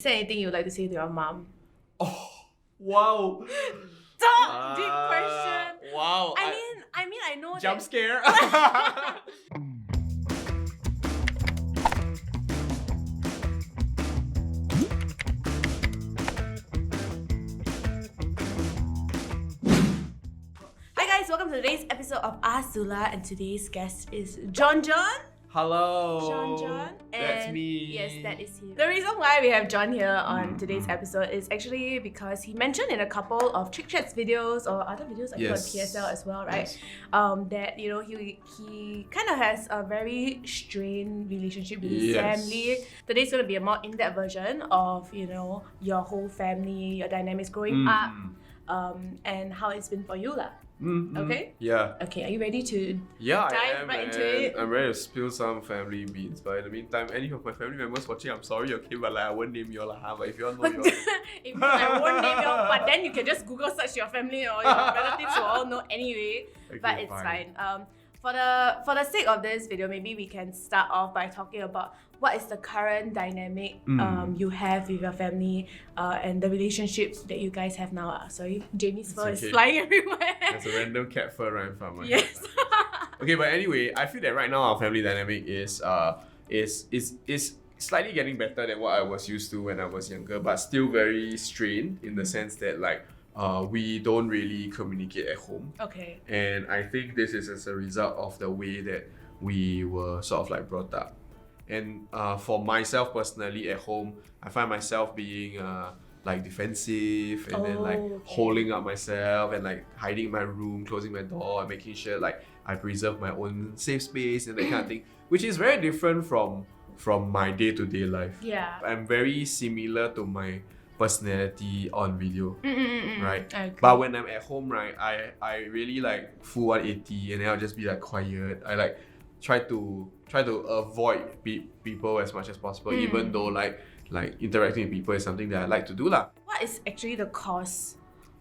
Is there anything you'd like to say to your mom? Oh, wow. Deep question. Wow. I know Jump that. scare. Hi guys, welcome to today's episode of Ask ZULA, and today's guest is John. Hello. John. That's And me. yes, that is him. The reason why we have John here on today's episode is actually because he mentioned in a couple of Trick Chats videos or other videos like Yes. on PSL as well, right? Yes. That he kind of has a very strained relationship with his Yes. family. Today's gonna be a more in-depth version of your whole family, your dynamics growing up, and how it's been for you lah. Okay? Yeah. Okay, are you ready to Yeah, dive I am. right into and it? I'm ready to spill some family beans. But in the meantime, any of my family members watching, I'm sorry, okay, but like I won't name you all. But if you all know, you all. If I won't name you, but then you can just Google search your family or your relatives will all know anyway. Okay, But it's fine. For the sake of this video, maybe we can start off by talking about what is the current dynamic you have with your family and the relationships that you guys have now. Sorry, Jamie's fur is okay. flying everywhere. There's a random cat fur right in front of my Yes. head. Okay, but anyway, I feel that right now our family dynamic is slightly getting better than what I was used to when I was younger, but still very strained in the sense that we don't really communicate at home. Okay. And I think this is as a result of the way that we were sort of like brought up. And for myself personally at home, I find myself being like defensive and then like holding up myself and like hiding in my room, closing my door and making sure like I preserve my own safe space and that kind of thing, which is very different from my day-to-day life. Yeah. I'm very similar to my personality on video, right? I agree. But when I'm at home, right, I really like full 180 and then I'll just be like quiet. I like try to avoid people as much as possible, even though like interacting with people is something that I like to do lah. What is actually the cause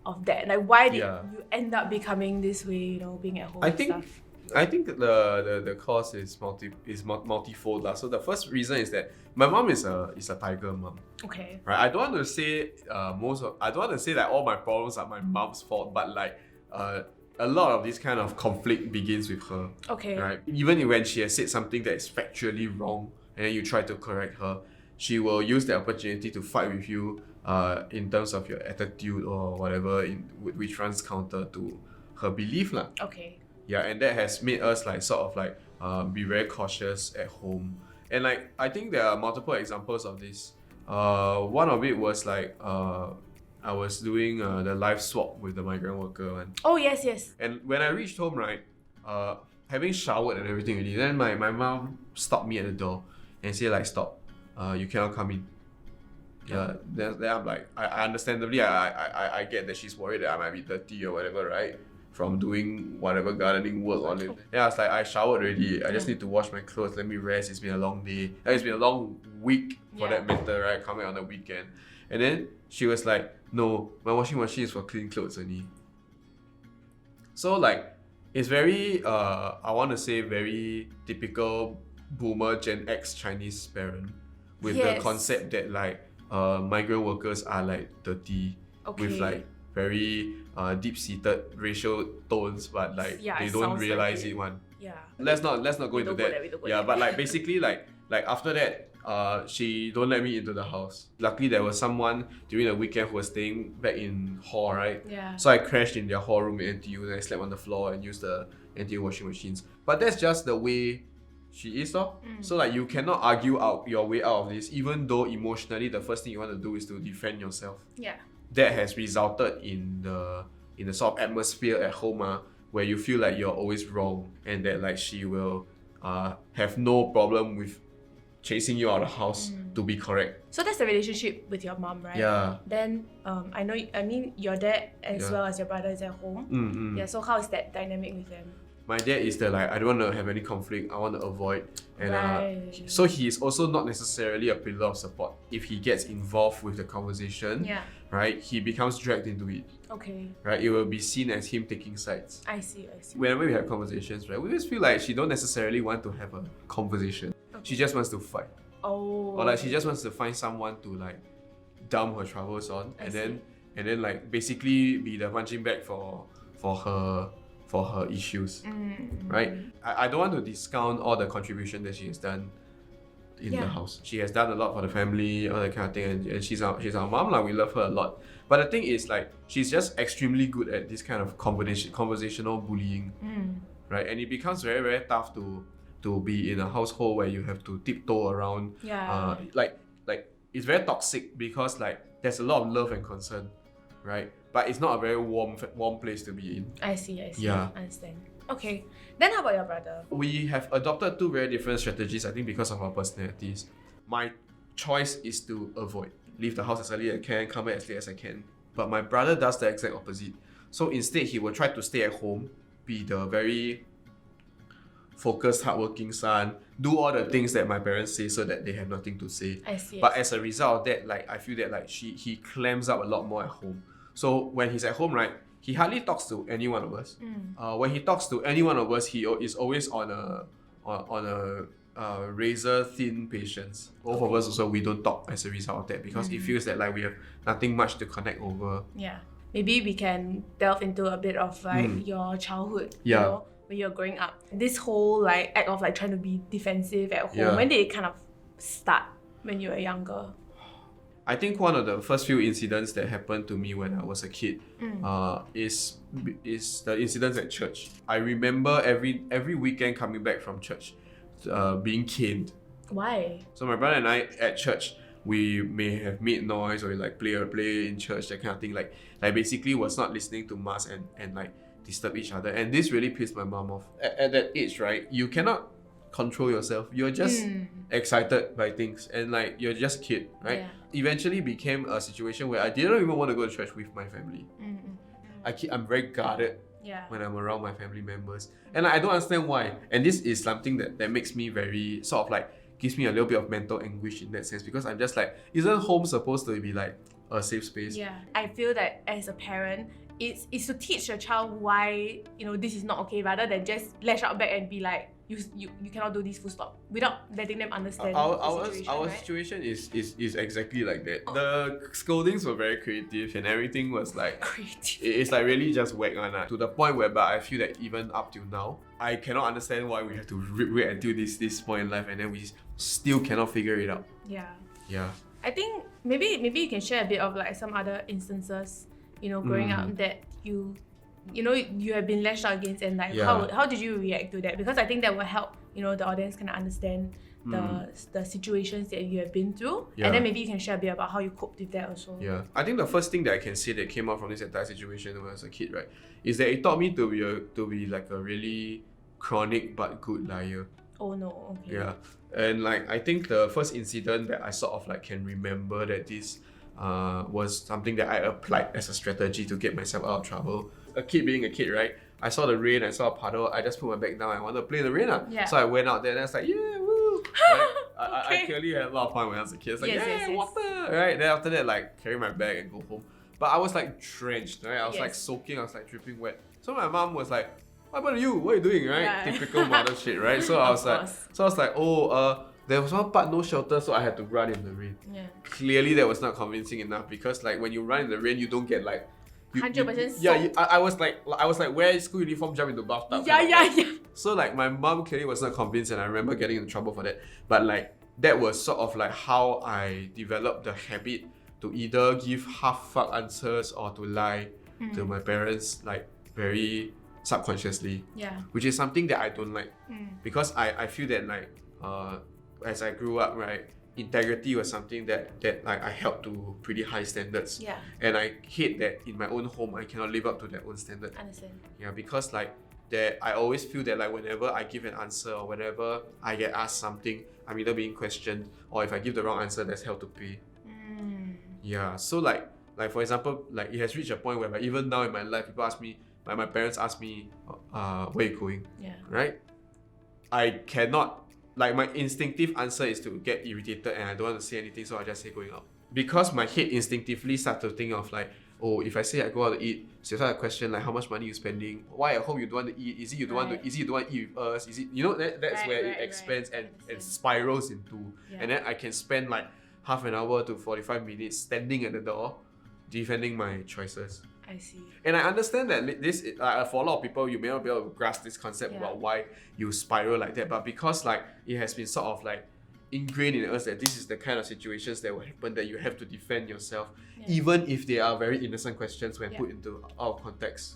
of that? Like, why did Yeah. you end up becoming this way? Being at home. I and think stuff? I think the cause is multifold lah. So the first reason is that my mom is a tiger mom. Okay. Right, I don't want to say I don't want to say that all my problems are my mom's fault, but like a lot of this kind of conflict begins with her. Okay. Right, even when she has said something that is factually wrong, and then you try to correct her, she will use the opportunity to fight with you in terms of your attitude or whatever, which runs counter to her belief lah. Okay. Yeah, and that has made us like sort of like be very cautious at home. And like I think there are multiple examples of this. One of it was like I was doing the live swap with the migrant worker one. Oh yes. And when I reached home, right, having showered and everything already, then my mom stopped me at the door and said like, stop, you cannot come in. Yeah, then I'm like, I understandably I get that she's worried that I might be dirty or whatever, right? From doing whatever gardening work on it. Yeah, I was like, I showered already. I just need to wash my clothes. Let me rest. It's been a long day. It's been a long week for that matter, right? Coming on the weekend. And then she was like, no, my washing machine is for clean clothes only. So like, it's very, I want to say very typical boomer Gen X Chinese parent with the concept that like migrant workers are like dirty with like very deep-seated racial tones, but like they don't realize it one. Yeah. Let's not go into that. Yeah, but like basically like after that, she don't let me into the house. Luckily there was someone during the weekend who was staying back in hall, right? Yeah. So I crashed in their hall room in NTU and I slept on the floor and used the NTU washing machines. But that's just the way she is, though. So like you cannot argue out your way out of this, even though emotionally the first thing you want to do is to defend yourself. Yeah. That has resulted in the sort of atmosphere at home where you feel like you're always wrong and that like she will have no problem with chasing you out of the house to be correct. So that's the relationship with your mom, right? Yeah. Then I mean your dad as well as your brother is at home. Yeah. So how is that dynamic with them? My dad is the like, I don't want to have any conflict, I want to avoid. And Right. so he is also not necessarily a pillar of support. If he gets involved with the conversation, right, he becomes dragged into it. Okay. Right, it will be seen as him taking sides. I see. Whenever we have conversations, right, we always feel like she don't necessarily want to have a conversation. She just wants to fight. Oh. Or like she just wants to find someone to like dump her troubles on, I and see. then like basically be the punching bag for her issues, right? I don't want to discount all the contribution that she has done in the house. She has done a lot for the family, all that kind of thing, and she's our mom, like we love her a lot. But the thing is, like, she's just extremely good at this kind of conversational bullying, right? And it becomes very, very tough to be in a household where you have to tiptoe around. Like it's very toxic because like there's a lot of love and concern, right? But it's not a very warm place to be in. I see. Yeah. I understand. Okay. Then how about your brother? We have adopted two very different strategies, I think, because of our personalities. My choice is to avoid. Leave the house as early as I can, come back as late as I can. But my brother does the exact opposite. So instead, he will try to stay at home, be the very focused, hardworking son, do all the things that my parents say so that they have nothing to say. I see. But as a result of that, like I feel that like he clams up a lot more at home. So when he's at home, right, he hardly talks to any one of us. When he talks to any one of us, he is always on a razor thin patience. Both of us also, we don't talk as a result of that because it feels that like we have nothing much to connect over. Yeah. Maybe we can delve into a bit of like your childhood. Yeah. You know, when you're growing up. This whole like act of like trying to be defensive at home. Yeah. When did it kind of start when you were younger? I think one of the first few incidents that happened to me when I was a kid is the incidents at church. I remember every weekend coming back from church, being caned. Why? So my brother and I at church, we may have made noise or like play in church, that kind of thing. Like basically was not listening to mass and like disturb each other. And this really pissed my mom off. At that age, right, you cannot control yourself. You're just excited by things and like you're just a kid, right? Yeah. Eventually became a situation where I didn't even want to go to church with my family. I'm very guarded when I'm around my family members. And I don't understand why. And this is something that makes me very sort of like gives me a little bit of mental anguish in that sense because I'm just like, isn't home supposed to be like a safe space? Yeah. I feel that as a parent, it's to teach your child why, you know, this is not okay rather than just lash out back and be like, you cannot do this, full stop, without letting them understand our situation, right? situation is exactly like that. The scoldings were very creative and everything was like Creative. it's like really just whack on to the point whereby I feel that even up till now I cannot understand why we have to wait until this point in life and then we still cannot figure it out. Yeah. I think maybe you can share a bit of like some other instances, you know, growing up that you know you have been lashed out against and like how did you react to that? Because I think that will help, you know, the audience kind of understand the situations that you have been through, and then maybe you can share a bit about how you coped with that also. Yeah, I think the first thing that I can say that came out from this entire situation when I was a kid, right, is that it taught me to be like a really chronic but good liar. Oh no, okay. Yeah, and like I think the first incident that I sort of like can remember that this was something that I applied as a strategy to get myself out of trouble. A kid being a kid, right? I saw the rain, I saw a puddle, I just put my bag down, I wanted to play in the rain. So I went out there and I was like, yeah, woo! Right? I clearly had a lot of fun when I was a kid. It's like, water! Right? Then after that, like, carry my bag and go home. But I was like drenched, right? I was like soaking, I was like dripping wet. So my mom was like, what about you? What are you doing, right? Yeah. Typical mother shit, right? So I was like, there was one part no shelter, so I had to run in the rain. Yeah. Clearly that was not convincing enough because like when you run in the rain, you don't get like 100% I was like, wear school uniform, jump into bathtub. Yeah. So like my mom clearly was not convinced, and I remember getting in trouble for that. But like that was sort of like how I developed the habit to either give half-fuck answers or to lie to my parents, like very subconsciously. Yeah. Which is something that I don't like because I feel that like as I grew up, right, integrity was something that like I held to pretty high standards. Yeah. And I hate that in my own home I cannot live up to that own standard. Understand. Yeah, because like that I always feel that like whenever I give an answer or whenever I get asked something, I'm either being questioned or if I give the wrong answer, there's hell to pay. Yeah. So like for example, like it has reached a point where even now in my life, people ask me, like my parents ask me, where are you going? Yeah. Right? I cannot. Like my instinctive answer is to get irritated and I don't want to say anything, so I just say going out. Because my head instinctively starts to think of like, oh, if I say I go out to eat, so you start a question like how much money you spending? Why at home you don't want to eat? Is it you don't want to eat with us? Is it, you know, that's where it expands and spirals into. Yeah. And then I can spend like half an hour to 45 minutes standing at the door, defending my choices. I see. And I understand that this, for a lot of people, you may not be able to grasp this concept about why you spiral like that, but because like it has been sort of like ingrained in us that this is the kind of situations that will happen, that you have to defend yourself, even if they are very innocent questions when put into our context.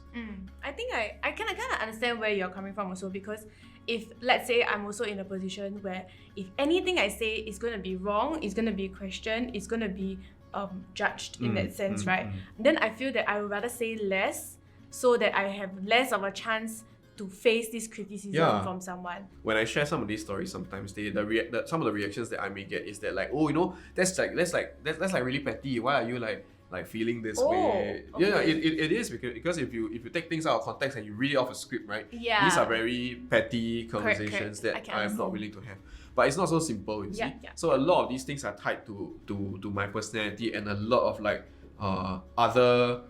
I think I kind of understand where you're coming from also, because if, let's say, I'm also in a position where if anything I say is going to be wrong, it's going to be questioned, it's going to be judged in that sense, right? Then I feel that I would rather say less so that I have less of a chance to face this criticism from someone. When I share some of these stories, sometimes some of the reactions that I may get is that like, oh, you know, that's like really petty. Why are you like feeling this way? Okay. Yeah, it is because if you take things out of context and you read it off a script, right? Yeah. These are very petty conversations correct. that I'm not willing to have. But it's not so simple, you see. Yeah. So a lot of these things are tied to my personality and a lot of like other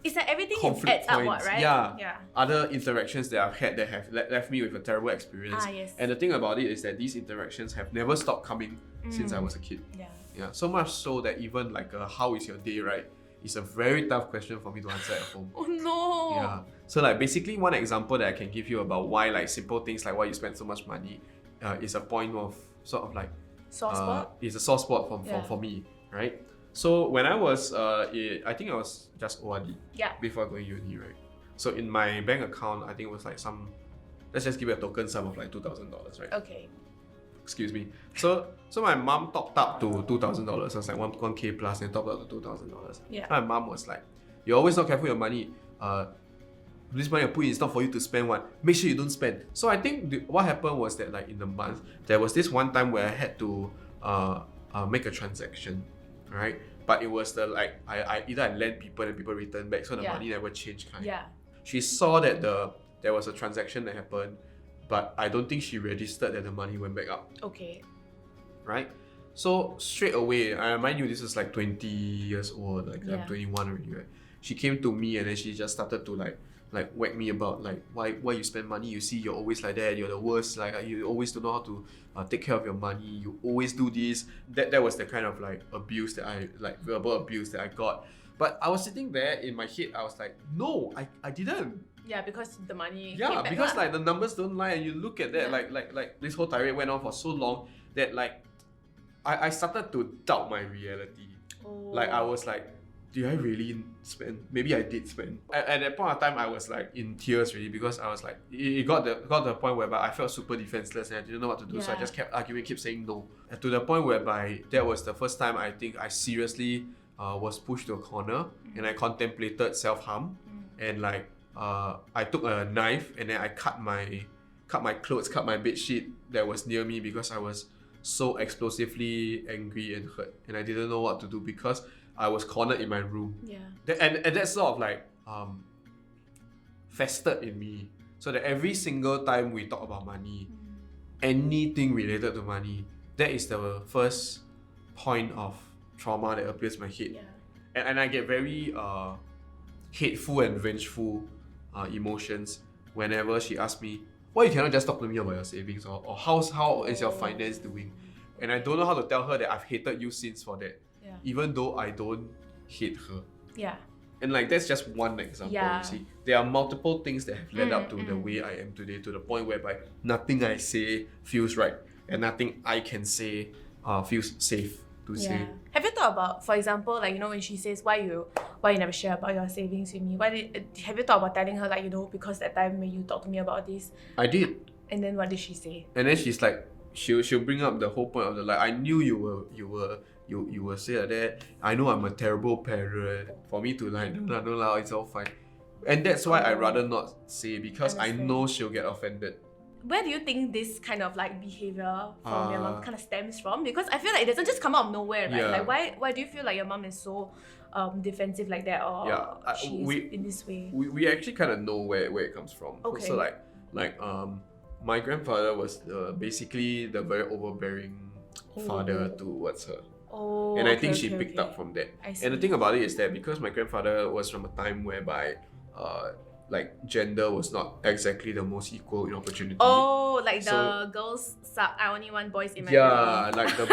it's like everything conflict adds points, up, right? other interactions that I've had that have left me with a terrible experience. Yes. And the thing about it is that these interactions have never stopped coming since I was a kid. Yeah. So much so that even like how is your day, right? It's a very tough question for me to answer at home. Oh no. Yeah. So like basically one example that I can give you about why like simple things like why you spend so much money is a point of sort of like soft spot. It's a soft spot for me, right? So when I was I think I was just ORD before going uni, right? So in my bank account, I think it was like let's just give it a token sum of like $2,000, right? Okay. Excuse me. So my mom topped up to $2,000. So it's like 1K plus and topped up to $2,000. Yeah. My mom was like, "You're always not careful with your money. This money you put in is not for you to spend one. Make sure you don't spend." So I think what happened was that like in the month, there was this one time where I had to make a transaction, right? But it was the like I either lent people and people return back, so the money never changed kind. Yeah. She saw that there was a transaction that happened, but I don't think she registered that the money went back up. Okay. Right? So straight away, I remind you, this is like 20 years old, like I'm 21 already, right? She came to me and then she just started to like whack me about like why you spend money. You see, you're always like that, you're the worst, like you always don't know how to take care of your money, you always do this. That was the kind of like abuse that I like, verbal abuse that I got. But I was sitting there in my head, I was like, no, I didn't. Yeah, because the money Yeah, came back because like the numbers don't lie, and you look at that, like this whole tirade went on for so long that like I started to doubt my reality. Like I was like, did I really spend? Maybe I did spend. At that point of time, I was like in tears really, because I was like, it got to the point whereby I felt super defenseless and I didn't know what to do. So I just kept arguing, kept saying no. And to the point whereby that was the first time I think I seriously was pushed to a corner and I contemplated self-harm. And like I took a knife and then I cut my clothes, cut my bedsheet that was near me, because I was so explosively angry and hurt, and I didn't know what to do because I was cornered in my room. Yeah. And that sort of like festered in me, so that every single time we talk about money, anything related to money, that is the first point of trauma that appears in my head. And I get very hateful and vengeful emotions whenever she asks me, why you cannot just talk to me about your savings, or how is your finance doing? And I don't know how to tell her that I've hated you since for that, even though I don't hate her. Yeah. And like that's just one example. You see, there are multiple things that have led up to the way I am today, to the point whereby nothing I say feels right and nothing I can say feels safe to say. Have you thought about, for example, like, you know, when she says why you never share about your savings with me? Have you thought about telling her, like, you know, because that time when you talked to me about this? I did. And then what did she say? And then she's like, she'll bring up the whole point of the like, I knew you were say like that. I know I'm a terrible parent. For me to like, no, it's all fine. And that's why I'd rather not say, because I know she'll get offended. Where do you think this kind of like behaviour from your mom kind of stems from? Because I feel like it doesn't just come out of nowhere, right? Like why do you feel like your mom is so defensive like that, or she's in this way? We actually kind of know where it comes from. Okay. So like my grandfather was basically the very overbearing father towards her. And I think she picked up from that. And the thing about it is that because my grandfather was from a time whereby like gender was not exactly the most equal in opportunity. Oh, like the So- girls suck. I only want boys in my Yeah, family. like the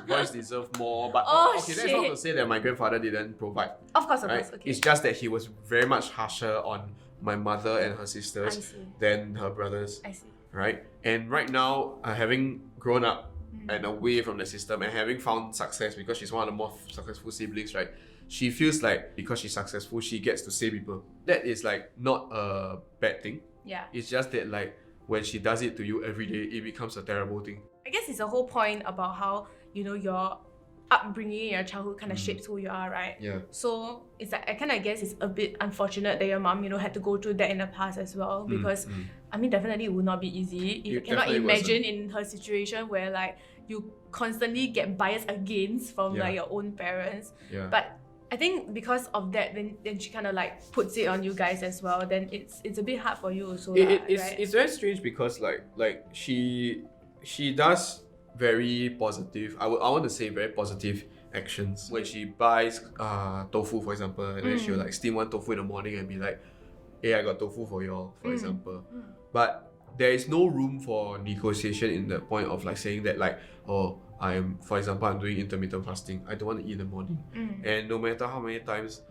boys deserve more. But Oh, okay, that's not shit. to say that my grandfather didn't provide. Of course, Right? okay. It's just that he was very much harsher on my mother and her I sisters see. than her brothers. I see. Right? And right now, having grown up Mm. and away from the system and having found success because she's one of the more successful siblings, right? She feels like because she's successful, she gets to say people. That is like not a bad thing. Yeah. It's just that like when she does it to you every day, it becomes a terrible thing. I guess it's a whole point about how, you know, your upbringing, your childhood kind of shapes who you are, right? Yeah. So it's like, I kind of guess it's a bit unfortunate that your mom, you know, had to go through that in the past as well, because I mean, definitely it would not be easy. You It cannot definitely imagine in her situation where like you constantly get biased against from Yeah. like your own parents. Yeah. But I think because of that, then she kind of like puts it on you guys as well. Then it's a bit hard for you also, right? It's very strange because like she does very positive. I want to say very positive actions when she buys tofu, for example, and then she'll like steam one tofu in the morning and be like, "Hey, I got tofu for y'all," for example. But there is no room for negotiation in the point of like saying that like, oh, I'm doing intermittent fasting. I don't want to eat in the morning. And no matter how many times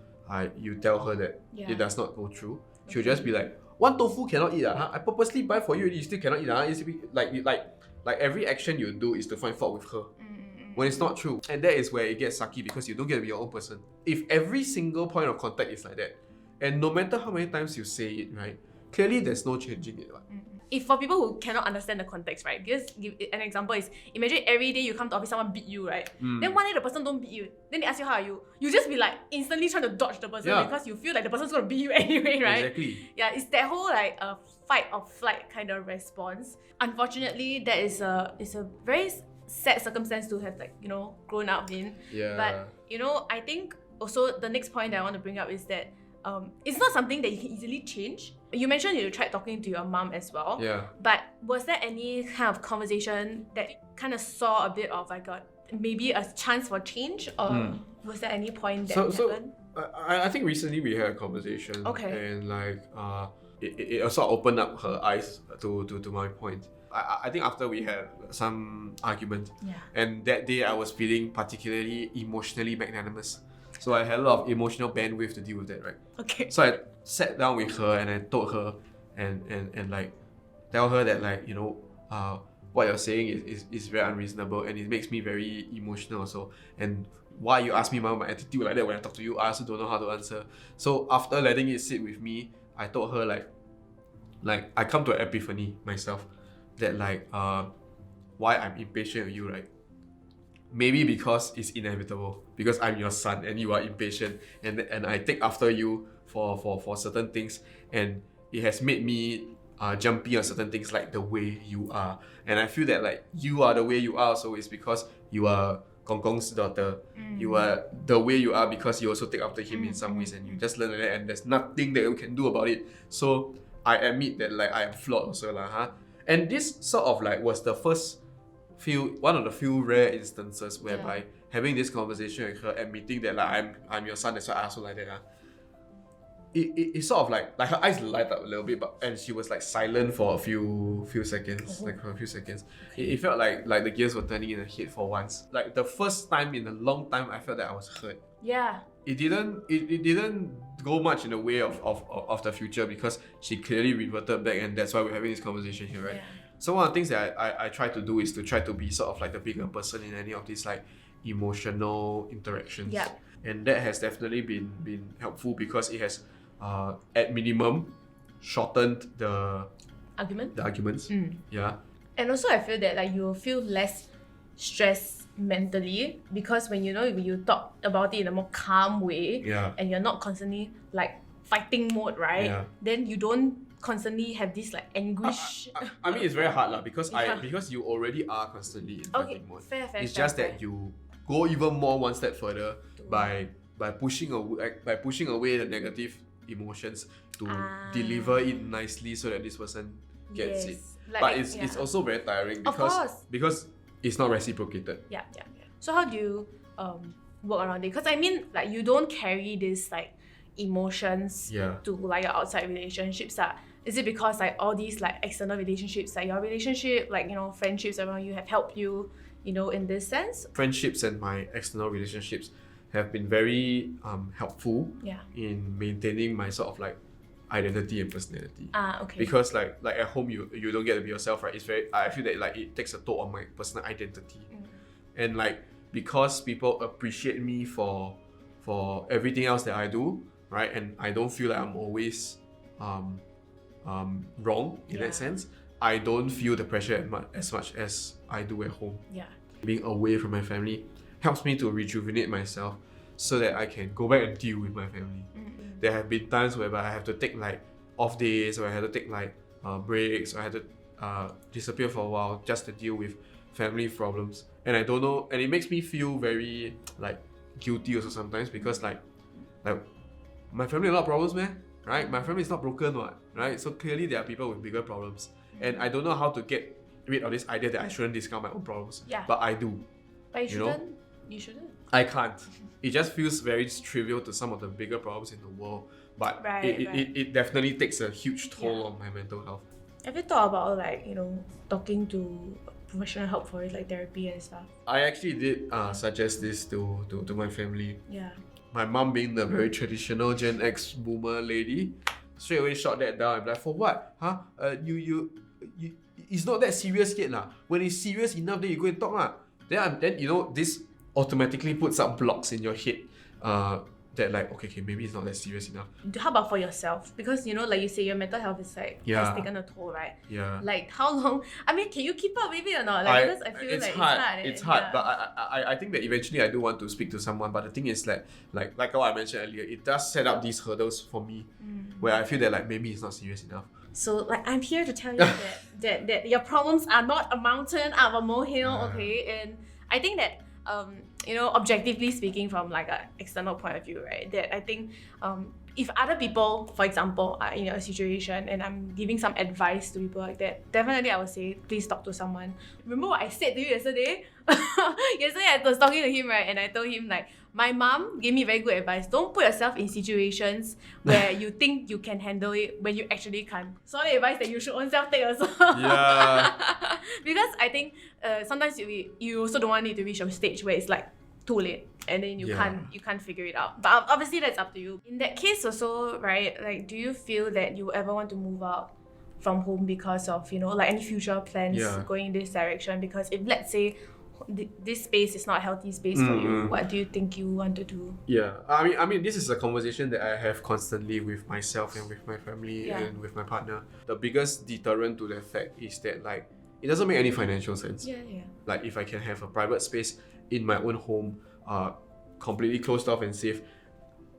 you tell her that it does not go through, she'll just be like, "One tofu cannot eat. Huh? I purposely buy for you already, you still cannot eat. Huh? It's like every action you do is to find fault with her. When it's not true. And that is where it gets sucky because you don't get to be your own person. If every single point of contact is like that, and no matter how many times you say it, right, clearly there's no changing it. Right? If for people who cannot understand the context, right? Just give an example is, imagine every day you come to office, someone beat you, right? Then one day the person don't beat you. Then they ask you how are you. You just be like instantly trying to dodge the person because you feel like the person's gonna beat you anyway, right? Exactly. Yeah, it's that whole like fight or flight kind of response. Unfortunately, that is a very sad circumstance to have like, you know, grown up in. Yeah. But you know, I think also the next point that I want to bring up is that it's not something that you can easily change. You mentioned you tried talking to your mom as well. Yeah. But was there any kind of conversation that kind of saw a bit of like maybe a chance for change, or was there any point that happened? I think recently we had a conversation. Okay. And like it also opened up her eyes to my point. I think after we had some argument, and that day I was feeling particularly emotionally magnanimous. So I had a lot of emotional bandwidth to deal with that, right? Okay. So I sat down with her and I told her and like tell her that like, you know, what you're saying is very unreasonable and it makes me very emotional also. And why you ask me about my attitude like that when I talk to you, I also don't know how to answer. So after letting it sit with me, I told her like I come to an epiphany myself that like why I'm impatient with you, right? Maybe because it's inevitable, because I'm your son and you are impatient, and I take after you for certain things, and it has made me jumpy on certain things like the way you are. And I feel that like you are the way you are, so it's because you are Gong Gong's daughter. You are the way you are because you also take after him in some ways, and you just learn that, and there's nothing that you can do about it. So I admit that like I am flawed also lah, huh? And this sort of like was the one of the few rare instances whereby having this conversation with her, admitting that like I'm your son, that's why I also like that. It sort of like her eyes light up a little bit, and she was like silent for a few seconds, like for a few seconds. It felt like the gears were turning in her head for once. Like the first time in a long time, I felt that I was hurt. Yeah. It didn't go much in the way of the future because she clearly reverted back, and that's why we're having this conversation here, right? Yeah. So one of the things that I try to do is to try to be sort of like the bigger person in any of these like emotional interactions. Yeah. And that has definitely been helpful because it has at minimum shortened the arguments. Yeah. And also I feel that like you feel less stressed mentally because when you talk about it in a more calm way, and you're not constantly like fighting mode, right? Yeah. Then you don't constantly have this like anguish. I mean, it's very hard lah because because you already are constantly in fighting mode. Fair, it's just that you go even more one step further by pushing away the negative emotions to deliver it nicely so that this person gets it. Like, but it's also very tiring because it's not reciprocated. Yeah. So how do you work around it? Because I mean, like you don't carry this like emotions Yeah. to like your outside relationships? Is it because like all these like external relationships, like your relationship, like, you know, friendships around you have helped you, you know, in this sense? Friendships and my external relationships have been very helpful Yeah. in maintaining my sort of like identity and personality. Okay. Because like at home you don't get to be yourself, right? It's very, I feel that like it takes a toll on my personal identity. And like because people appreciate me for everything else that I do, right? And I don't feel like I'm always wrong in that sense. I don't feel the pressure as much as I do at home. Yeah. Being away from my family helps me to rejuvenate myself so that I can go back and deal with my family. There have been times whereby I have to take like off days, or I had to take like breaks, or I had to disappear for a while just to deal with family problems. And I don't know, and it makes me feel very like guilty also sometimes, because like my family a lot of problems, man, right? My family is not broken, what, right? So clearly there are people with bigger problems, and I don't know how to get rid of this idea that I shouldn't discount my own problems. Yeah. But I do. But you shouldn't. know? You shouldn't. I can't. It just feels very trivial to some of the bigger problems in the world, but it definitely takes a huge toll on my mental health. Have you thought about like, you know, talking to professional help for it, like therapy and stuff? I actually did suggest this to my family. Yeah. My mom, being the very traditional Gen X boomer lady, straight away shot that down. I'm like, for what? Huh? You it's not that serious yet lah. When it's serious enough, then you go and talk lah. Then you know, this automatically puts up blocks in your head. That like, okay, maybe it's not that serious enough. How about for yourself? Because, you know, like you say, your mental health is like has taken a toll, right? Yeah. Like how long? I mean, can you keep up with it or not? Like, because I feel it's like hard. it's hard. But I think that eventually I do want to speak to someone. But the thing is like what I mentioned earlier, it does set up these hurdles for me, where I feel that like maybe it's not serious enough. So like I'm here to tell you that your problems are not a mountain out of a molehill, okay? And I think that you know, objectively speaking, from like an external point of view, right? That I think if other people, for example, are in a situation and I'm giving some advice to people like that, definitely I would say, please talk to someone. Remember what I said to you yesterday? Yesterday I was talking to him, right? And I told him like, my mom gave me very good advice. Don't put yourself in situations where you think you can handle it when you actually can't. Solid advice that you should own self take also. Yeah. Because I think sometimes you also don't want it to reach a stage where it's like too late and then you can't figure it out. But obviously that's up to you. In that case also, right, like do you feel that you ever want to move out from home because of, you know, like any future plans going in this direction? Because if let's say this space is not a healthy space for you, what do you think you want to do? Yeah, I mean this is a conversation that I have constantly with myself and with my family and with my partner. The biggest deterrent to that fact is that like it doesn't make any financial sense. Like if I can have a private space in my own home, completely closed off and safe,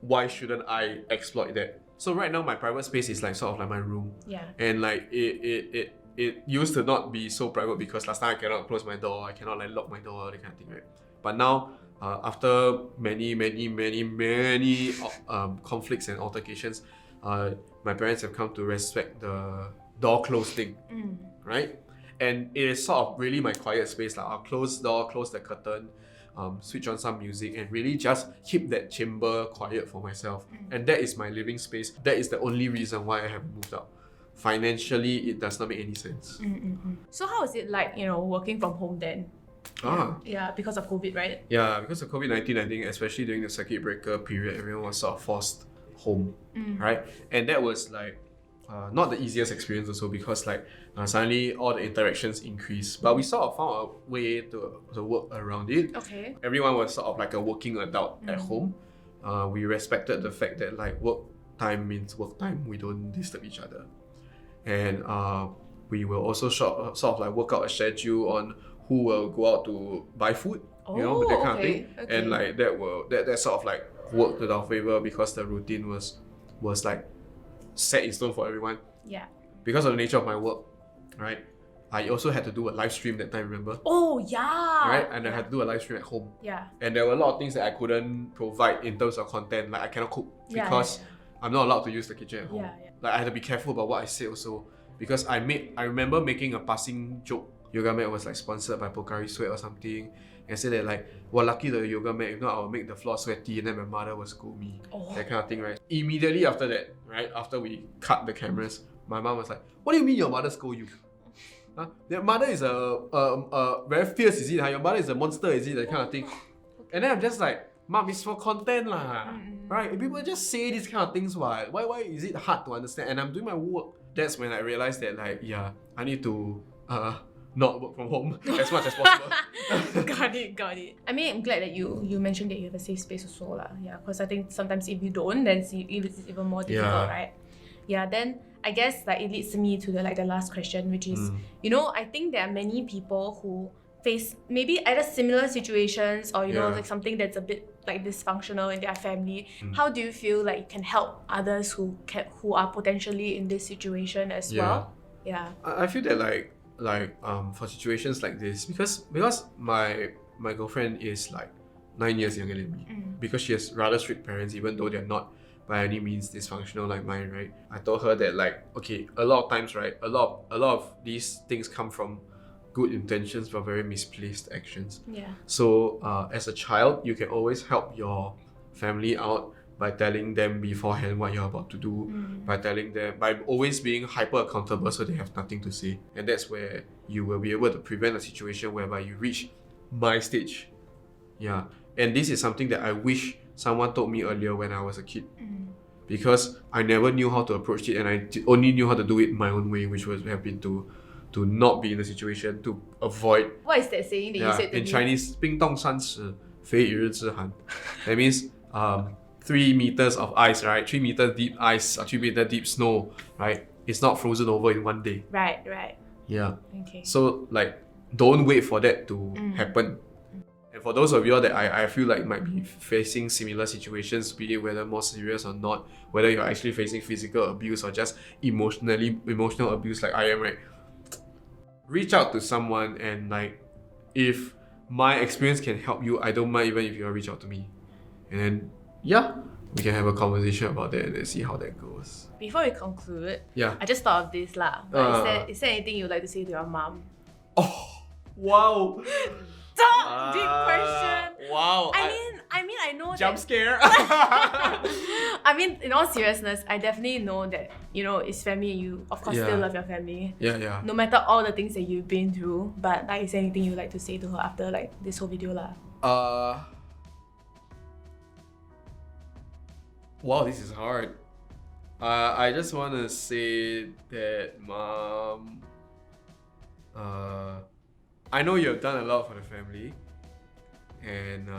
why shouldn't I exploit that? So right now my private space is like sort of like my room. And like it used to not be so private because last time I cannot close my door, I cannot like lock my door, that kind of thing, right? But now, after many conflicts and altercations, my parents have come to respect the door closed thing, right? And it is sort of really my quiet space. Like I'll close the door, close the curtain, switch on some music, and really just keep that chamber quiet for myself. And that is my living space. That is the only reason why I have moved out. Financially, it does not make any sense. So how is it like, you know, working from home then? Yeah, because of COVID, right? Yeah, because of COVID-19, I think especially during the circuit breaker period, everyone was sort of forced home, right? And that was like not the easiest experience also, because like suddenly all the interactions increased. But we sort of found a way to work around it. Okay. Everyone was sort of like a working adult at home. We respected the fact that like work time means work time. We don't disturb each other. And we will also sort of like work out a schedule on who will go out to buy food, you know, that kind of thing. Okay. And like that sort of like worked in our favor because the routine was like set in stone for everyone. Yeah. Because of the nature of my work, right? I also had to do a live stream that time, remember? Oh yeah. Right? And I had to do a live stream at home. Yeah. And there were a lot of things that I couldn't provide in terms of content. Like I cannot cook because I'm not allowed to use the kitchen at home. Like I had to be careful about what I say also, because I remember making a passing joke. Yoga Mat was like sponsored by Pocari Sweat or something, and say that like, well, lucky the yoga mat, if not I'll make the floor sweaty and then my mother will scold me. That kind of thing, right? Immediately after that, right, after we cut the cameras, my mom was like, what do you mean your mother scold you? Huh? Your mother is a very fierce, is it? Huh? Your mother is a monster, is it? That kind of thing. And then I'm just like, Mom, it's for content lah. Right? If people just say these kind of things, why is it hard to understand? And I'm doing my work. That's when I realized that like, yeah, I need to not work from home as much as possible. Got it. I mean, I'm glad that you mentioned that you have a safe space also lah. Yeah, because I think sometimes if you don't, then it's even more difficult, right? Yeah, then I guess like it leads me to the last question, which is, I think there are many people who face maybe either similar situations or like something that's a bit like dysfunctional in their family. How do you feel like you can help others who are potentially in this situation as well? Yeah. I feel that like for situations like this, because my girlfriend is like 9 years younger than me, because she has rather strict parents, even though they're not by any means dysfunctional like mine, right? I told her that like, okay, a lot of times, right, a lot of these things come from good intentions but very misplaced actions. Yeah. So as a child, you can always help your family out by telling them beforehand what you're about to do, by always being hyper accountable so they have nothing to say. And that's where you will be able to prevent a situation whereby you reach my stage. Yeah. And this is something that I wish someone told me earlier when I was a kid. Because I never knew how to approach it, and I only knew how to do it my own way, which was have been to not be in the situation, to avoid. What is that saying that you said to in me? Chinese, 冰冻三尺，非一日之寒. That means 3 meters of ice, right? 3 meter deep ice, or 3 meter deep snow, right? It's not frozen over in one day. Right. Yeah. Okay. So like, don't wait for that to happen. And for those of you that I feel like might be facing similar situations, be it whether more serious or not, whether you're actually facing physical abuse or just emotional abuse like I am, right? Reach out to someone, and like, if my experience can help you, I don't mind even if you reach out to me. And then, we can have a conversation about that and then see how that goes. Before we conclude, Yeah. I just thought of this lah. But is there anything you'd like to say to your mom? Oh, wow. Deep question. Wow. I know Jump that, scare. I mean, in all seriousness, I definitely know that, it's family and you, of course, still love your family. Yeah. No matter all the things that you've been through. But like, is there anything you'd like to say to her after like this whole video lah? Wow, this is hard. I just want to say that, Mom, I know you have done a lot for the family, and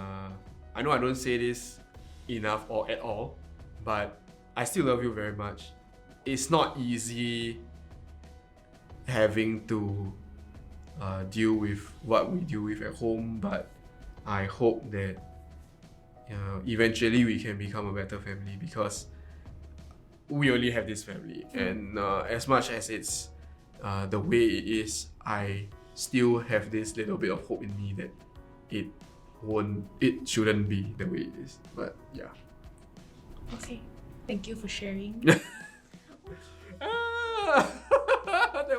I know I don't say this enough or at all, but I still love you very much. It's not easy having to deal with what we deal with at home, but I hope that eventually we can become a better family, because we only have this family. And as much as it's the way it is, I still have this little bit of hope in me that it shouldn't be the way it is. But yeah. Okay. Thank you for sharing.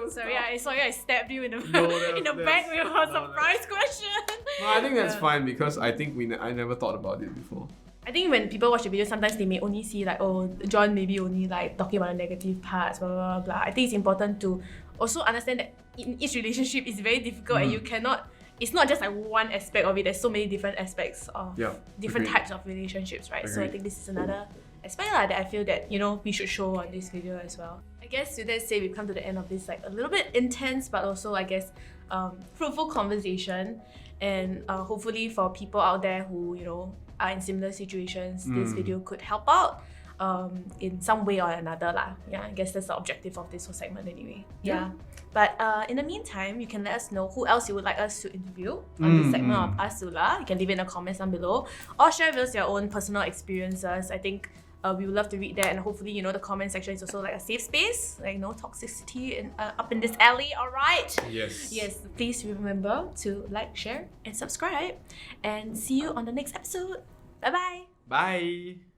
Sorry, I stabbed you in the back with a surprise question. No, I think that's fine, because I think I never thought about it before. I think when people watch the video, sometimes they may only see like, oh, John maybe only like talking about the negative parts, blah, blah, blah. I think it's important to also understand that in each relationship it's very difficult, and you cannot, it's not just like one aspect of it, there's so many different aspects of different types of relationships, right? So I think this is another aspect that I feel that, we should show on this video as well. I guess with that said, we've come to the end of this like a little bit intense, but also I guess fruitful conversation. And hopefully for people out there who, are in similar situations, this video could help out in some way or another lah. Yeah, I guess that's the objective of this whole segment anyway. Yeah. But in the meantime, you can let us know who else you would like us to interview on this segment of Ask ZULA. You can leave it in the comments down below, or share with us your own personal experiences. I think we would love to read that, and hopefully, the comment section is also like a safe space, like no toxicity up in this alley. All right. Yes. Please remember to like, share, and subscribe, and see you on the next episode. Bye-bye. Bye.